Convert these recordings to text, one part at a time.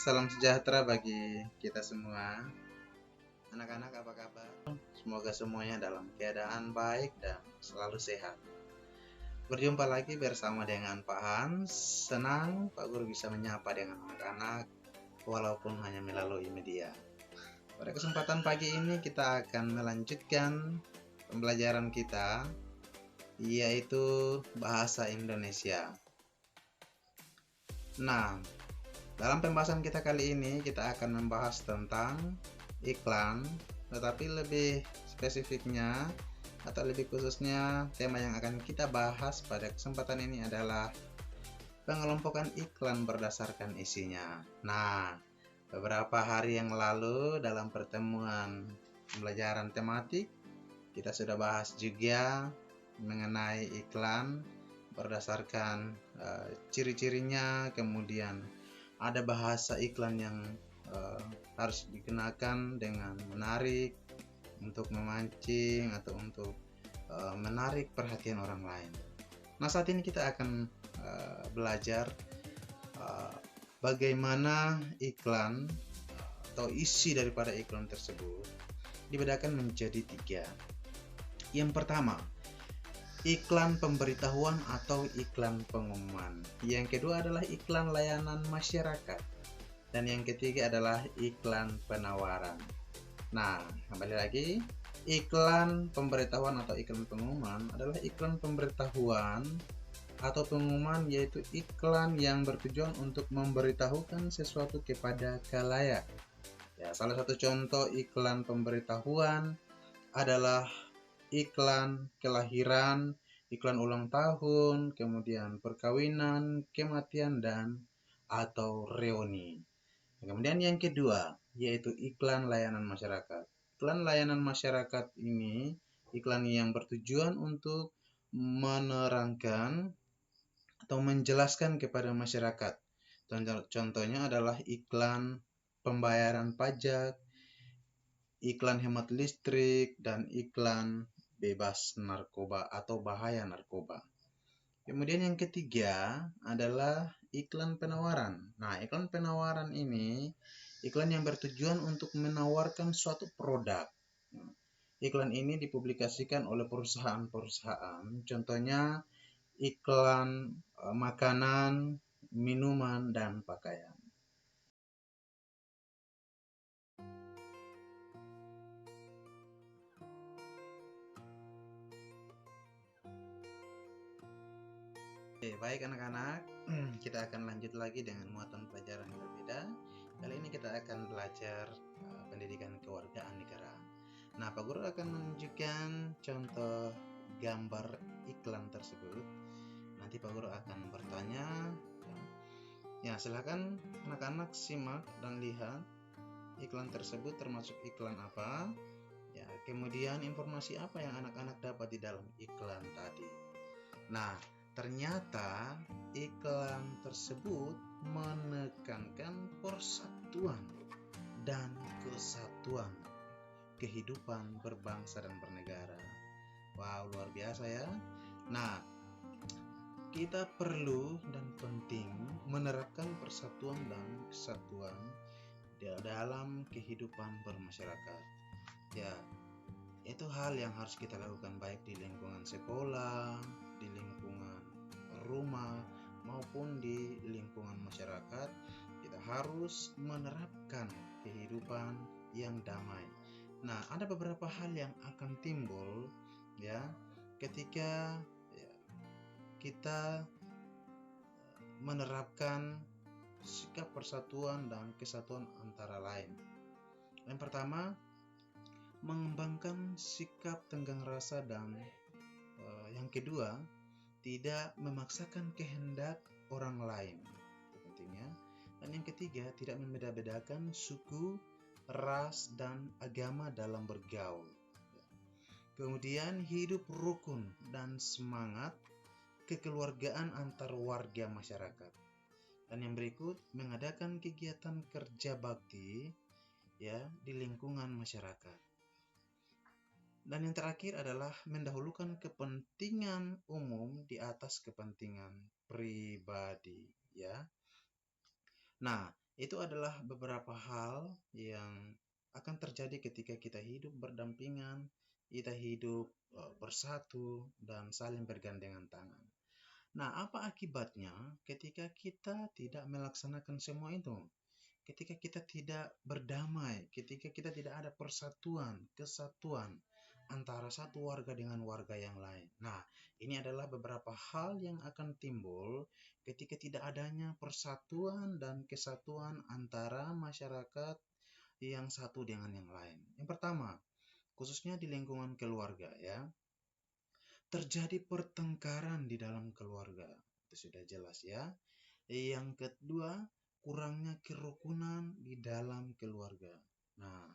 Salam sejahtera bagi kita semua. Anak-anak apa kabar? Semoga semuanya dalam keadaan baik dan selalu sehat. Berjumpa lagi bersama dengan Pak Hans. Senang Pak Guru bisa menyapa dengan anak-anak walaupun hanya melalui media. Pada kesempatan pagi ini kita akan melanjutkan pembelajaran kita, yaitu bahasa Indonesia. Nah, dalam pembahasan kita kali ini kita akan membahas tentang iklan, tetapi lebih spesifiknya atau lebih khususnya tema yang akan kita bahas pada kesempatan ini adalah pengelompokan iklan berdasarkan isinya. Nah, beberapa hari yang lalu dalam pertemuan pembelajaran tematik kita sudah bahas juga mengenai iklan berdasarkan ciri-cirinya, kemudian ada bahasa iklan yang harus dikenakan dengan menarik untuk memancing atau untuk menarik perhatian orang lain. Nah, saat ini kita akan belajar bagaimana iklan atau isi daripada iklan tersebut dibedakan menjadi 3. Yang pertama, iklan pemberitahuan atau iklan pengumuman. Yang kedua adalah iklan layanan masyarakat. Dan yang ketiga adalah iklan penawaran. Nah, kembali lagi, iklan pemberitahuan atau iklan pengumuman adalah iklan pemberitahuan atau pengumuman, yaitu iklan yang bertujuan untuk memberitahukan sesuatu kepada khalayak. Ya, salah satu contoh iklan pemberitahuan adalah iklan kelahiran, iklan ulang tahun, kemudian perkawinan, kematian, dan atau reuni. Kemudian yang kedua, yaitu iklan layanan masyarakat. Iklan layanan masyarakat ini iklan yang bertujuan untuk menerangkan atau menjelaskan kepada masyarakat. Contohnya adalah iklan pembayaran pajak, iklan hemat listrik, dan iklan bebas narkoba atau bahaya narkoba. Kemudian yang ketiga adalah iklan penawaran. Nah, iklan penawaran ini iklan yang bertujuan untuk menawarkan suatu produk. Iklan ini dipublikasikan oleh perusahaan-perusahaan. Contohnya iklan makanan, minuman, dan pakaian. Oke, baik anak-anak, kita akan lanjut lagi dengan muatan pelajaran yang berbeda. Kali ini kita akan belajar pendidikan kewargaan negara. Nah, Pak Guru akan menunjukkan contoh gambar iklan tersebut. Nanti Pak Guru akan bertanya. Ya, silakan anak-anak simak dan lihat iklan tersebut termasuk iklan apa. Ya, kemudian informasi apa yang anak-anak dapat di dalam iklan tadi. Nah, ternyata iklan tersebut menekankan persatuan dan kesatuan kehidupan berbangsa dan bernegara. Wow, luar biasa ya. Nah, kita perlu dan penting menerapkan persatuan dan kesatuan dalam kehidupan bermasyarakat. Ya, itu hal yang harus kita lakukan baik di lingkungan sekolah, di lingkungan rumah, maupun di lingkungan masyarakat. Kita harus menerapkan kehidupan yang damai. Nah, ada beberapa hal yang akan timbul ya ketika kita menerapkan sikap persatuan dan kesatuan antara lain. Yang pertama, mengembangkan sikap tenggang rasa, dan yang kedua, tidak memaksakan kehendak orang lain. Itu pentingnya. Dan yang ketiga, tidak membeda-bedakan suku, ras, dan agama dalam bergaul. Kemudian, hidup rukun dan semangat kekeluargaan antar warga masyarakat. Dan yang berikut, mengadakan kegiatan kerja bakti ya di lingkungan masyarakat. Dan yang terakhir adalah mendahulukan kepentingan umum di atas kepentingan pribadi ya. Nah, Itu adalah beberapa hal yang akan terjadi ketika kita hidup berdampingan, kita hidup bersatu dan saling bergandengan tangan. Nah, apa akibatnya ketika kita tidak melaksanakan semua itu? Ketika kita tidak berdamai, ketika kita tidak ada persatuan, kesatuan antara satu warga dengan warga yang lain. Nah, ini adalah beberapa hal yang akan timbul ketika tidak adanya persatuan dan kesatuan antara masyarakat yang satu dengan yang lain. Yang pertama, khususnya di lingkungan keluarga ya, terjadi pertengkaran di dalam keluarga. Itu sudah jelas ya. Yang kedua, kurangnya kerukunan di dalam keluarga. Nah,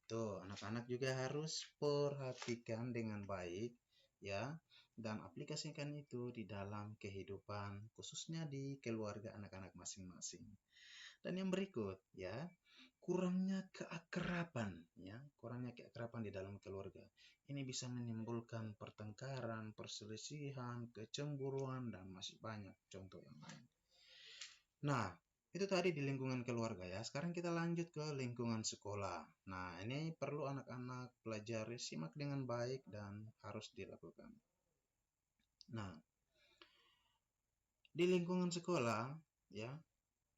tuh anak-anak juga harus perhatikan dengan baik ya dan aplikasikan itu di dalam kehidupan khususnya di keluarga anak-anak masing-masing. Dan yang berikut ya, kurangnya keakraban ya, kurangnya keakraban di dalam keluarga. Ini bisa menimbulkan pertengkaran, perselisihan, kecemburuan dan masih banyak contoh yang lain. Nah, itu tadi di lingkungan keluarga ya. Sekarang kita lanjut ke lingkungan sekolah. Nah, ini perlu anak-anak pelajari, simak dengan baik dan harus dilakukan. Nah, di lingkungan sekolah ya,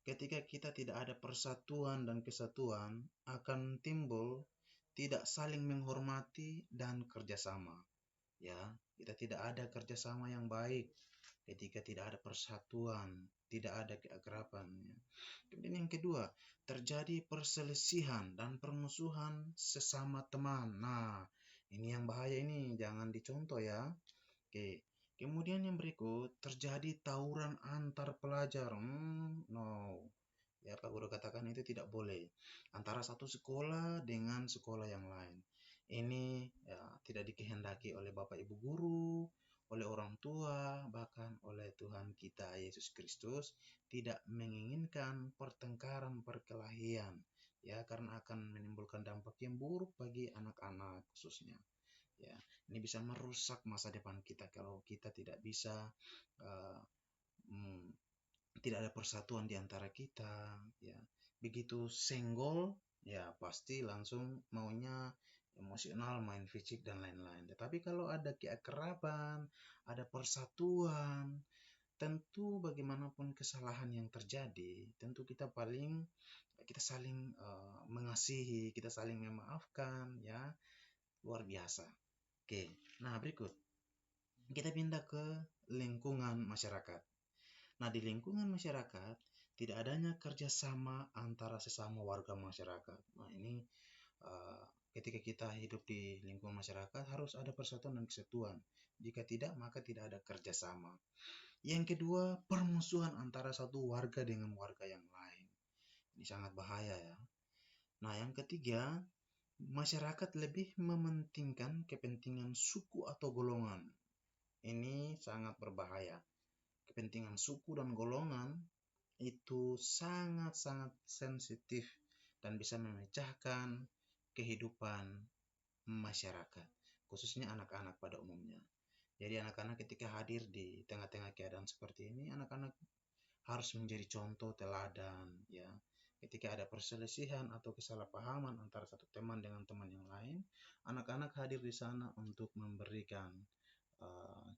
ketika kita tidak ada persatuan dan kesatuan, akan timbul tidak saling menghormati dan kerjasama. Ya, kita tidak ada kerjasama yang baik ketika tidak ada persatuan, tidak ada keakraban. Ya. Kemudian yang kedua, terjadi perselisihan dan permusuhan sesama teman. Nah, ini yang bahaya ini, jangan dicontoh ya. Oke. Kemudian yang berikut, terjadi tawuran antar pelajar. No. Ya, Pak Guru katakan itu tidak boleh. Antara satu sekolah dengan sekolah yang lain. Ini ya, tidak dikehendaki oleh Bapak Ibu guru, oleh orang tua, bahkan oleh Tuhan kita Yesus Kristus, tidak menginginkan pertengkaran perkelahian. Ya, karena akan menimbulkan dampak yang buruk bagi anak-anak khususnya. Ya, ini bisa merusak masa depan kita kalau kita tidak bisa uh, tidak ada persatuan di antara kita. Ya, begitu senggol, ya pasti langsung maunya emosional, main fisik dan lain-lain. Tetapi kalau ada keakraban, ada persatuan, tentu bagaimanapun kesalahan yang terjadi, tentu kita saling mengasihi, kita saling memaafkan, ya luar biasa. Oke, nah berikut kita pindah ke lingkungan masyarakat. Nah, di lingkungan masyarakat tidak adanya kerjasama antara sesama warga masyarakat. Nah, ini ketika kita hidup di lingkungan masyarakat harus ada persatuan dan kesatuan. Jika tidak, maka tidak ada kerjasama. Yang kedua, permusuhan antara satu warga dengan warga yang lain. Ini sangat bahaya ya. Nah, yang ketiga, masyarakat lebih mementingkan kepentingan suku atau golongan. Ini sangat berbahaya. Kepentingan suku dan golongan itu sangat-sangat sensitif dan bisa memecahkan kehidupan masyarakat, khususnya anak-anak pada umumnya. Jadi anak-anak ketika hadir di tengah-tengah keadaan seperti ini, anak-anak harus menjadi contoh teladan ya. Ketika ada perselisihan atau kesalahpahaman antara satu teman dengan teman yang lain, anak-anak hadir di sana untuk memberikan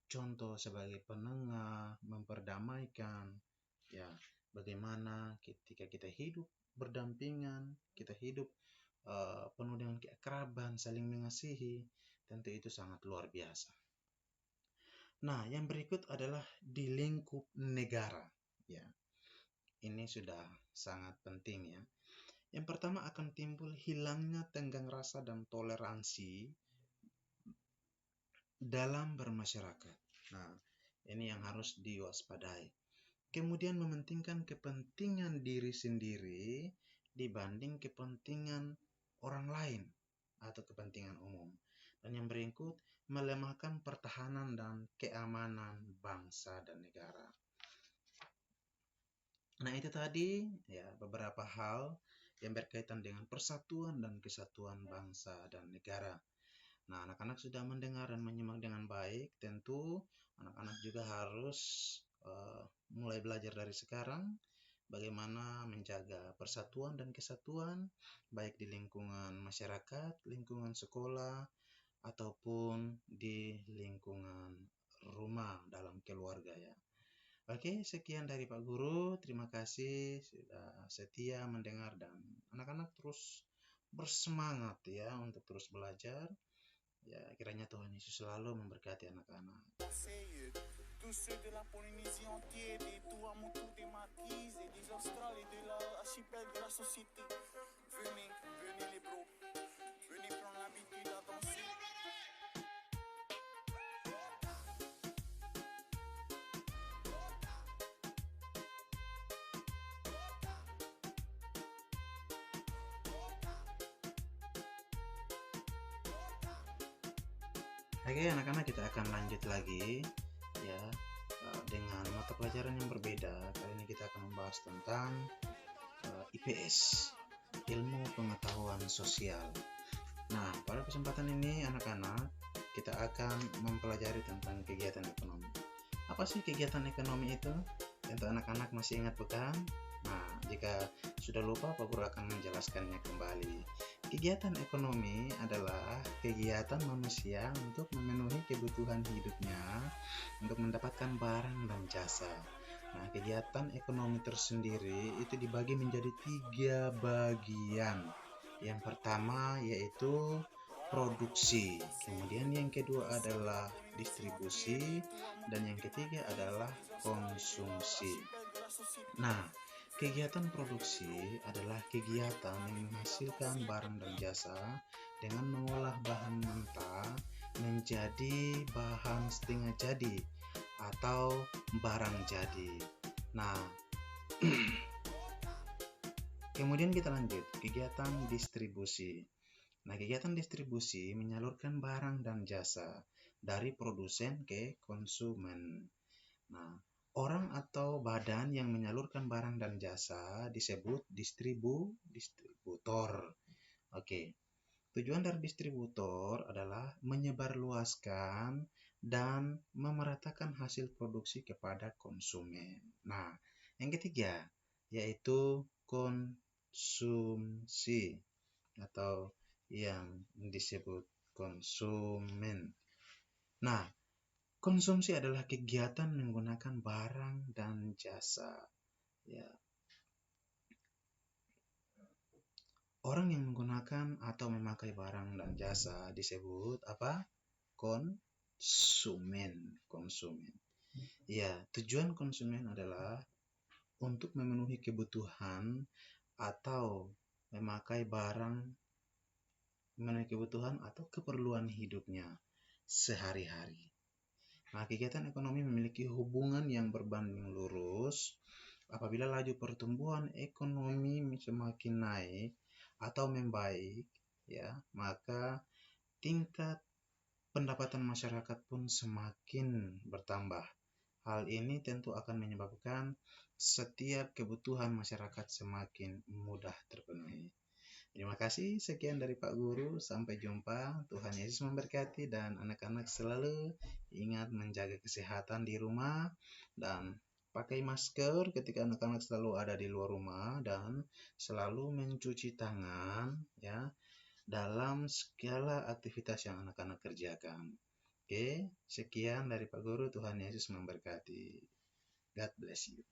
contoh sebagai penengah, memperdamaikan ya. Bagaimana ketika kita hidup berdampingan, kita hidup penuh dengan keakraban, saling mengasihi, tentu itu sangat luar biasa. Nah, yang berikut adalah di lingkup negara ya. Ini sudah sangat penting ya. Yang pertama akan timbul hilangnya tenggang rasa dan toleransi dalam bermasyarakat. Nah, ini yang harus diwaspadai. Kemudian mementingkan kepentingan diri sendiri dibanding kepentingan orang lain atau kepentingan umum. Dan yang berikut, melemahkan pertahanan dan keamanan bangsa dan negara. Nah, itu tadi ya beberapa hal yang berkaitan dengan persatuan dan kesatuan bangsa dan negara. Nah, anak-anak sudah mendengar dan menyimak dengan baik. Tentu anak-anak juga harus mulai belajar dari sekarang bagaimana menjaga persatuan dan kesatuan baik di lingkungan masyarakat, lingkungan sekolah, ataupun di lingkungan rumah dalam keluarga ya. Oke, sekian dari Pak Guru. Terima kasih sudah setia mendengar dan anak-anak terus bersemangat ya untuk terus belajar. Ya, kiranya Tuhan Yesus selalu memberkati anak-anak. Tous ceux de la Polynésie entière, des Tuamotu, des Marquises, et des Australes et de l'archipel de la société. Venez, venez les bros, venez prendre l'habitude à danser. Oke, anak-anak, kita akan lanjut lagi ya dengan mata pelajaran yang berbeda. Kali ini kita akan membahas tentang IPS, ilmu pengetahuan sosial. Nah, pada kesempatan ini anak-anak, kita akan mempelajari tentang kegiatan ekonomi. Apa sih kegiatan ekonomi itu? Tentu anak-anak masih ingat bukan? Nah, jika sudah lupa, Pak Guru akan menjelaskannya kembali. Kegiatan ekonomi adalah kegiatan manusia untuk memenuhi kebutuhan hidupnya, untuk mendapatkan barang dan jasa. Nah, kegiatan ekonomi tersendiri itu dibagi menjadi 3 bagian. Yang pertama yaitu produksi, kemudian yang kedua adalah distribusi, dan yang ketiga adalah konsumsi. Nah, kegiatan produksi adalah kegiatan yang menghasilkan barang dan jasa dengan mengolah bahan mentah menjadi bahan setengah jadi atau barang jadi. Nah, kemudian kita lanjut, kegiatan distribusi. Nah, kegiatan distribusi menyalurkan barang dan jasa dari produsen ke konsumen. Nah, orang atau badan yang menyalurkan barang dan jasa disebut distributor. Oke. Tujuan dari distributor adalah menyebarluaskan dan memeratakan hasil produksi kepada konsumen. Nah, yang ketiga yaitu konsumsi atau yang disebut konsumen. Nah, konsumsi adalah kegiatan menggunakan barang dan jasa. Ya. Orang yang menggunakan atau memakai barang dan jasa disebut apa? Konsumen. Ya, tujuan konsumen adalah untuk memenuhi kebutuhan atau memakai barang, memenuhi kebutuhan atau keperluan hidupnya sehari-hari. Nah, kegiatan ekonomi memiliki hubungan yang berbanding lurus. Apabila laju pertumbuhan ekonomi semakin naik atau membaik, ya, maka tingkat pendapatan masyarakat pun semakin bertambah. Hal ini tentu akan menyebabkan setiap kebutuhan masyarakat semakin mudah terpenuhi. Terima kasih, sekian dari Pak Guru. Sampai jumpa. Tuhan Yesus memberkati dan anak-anak selalu ingat menjaga kesehatan di rumah dan pakai masker ketika anak-anak selalu ada di luar rumah dan selalu mencuci tangan ya dalam segala aktivitas yang anak-anak kerjakan. Oke, sekian dari Pak Guru. Tuhan Yesus memberkati. God bless you.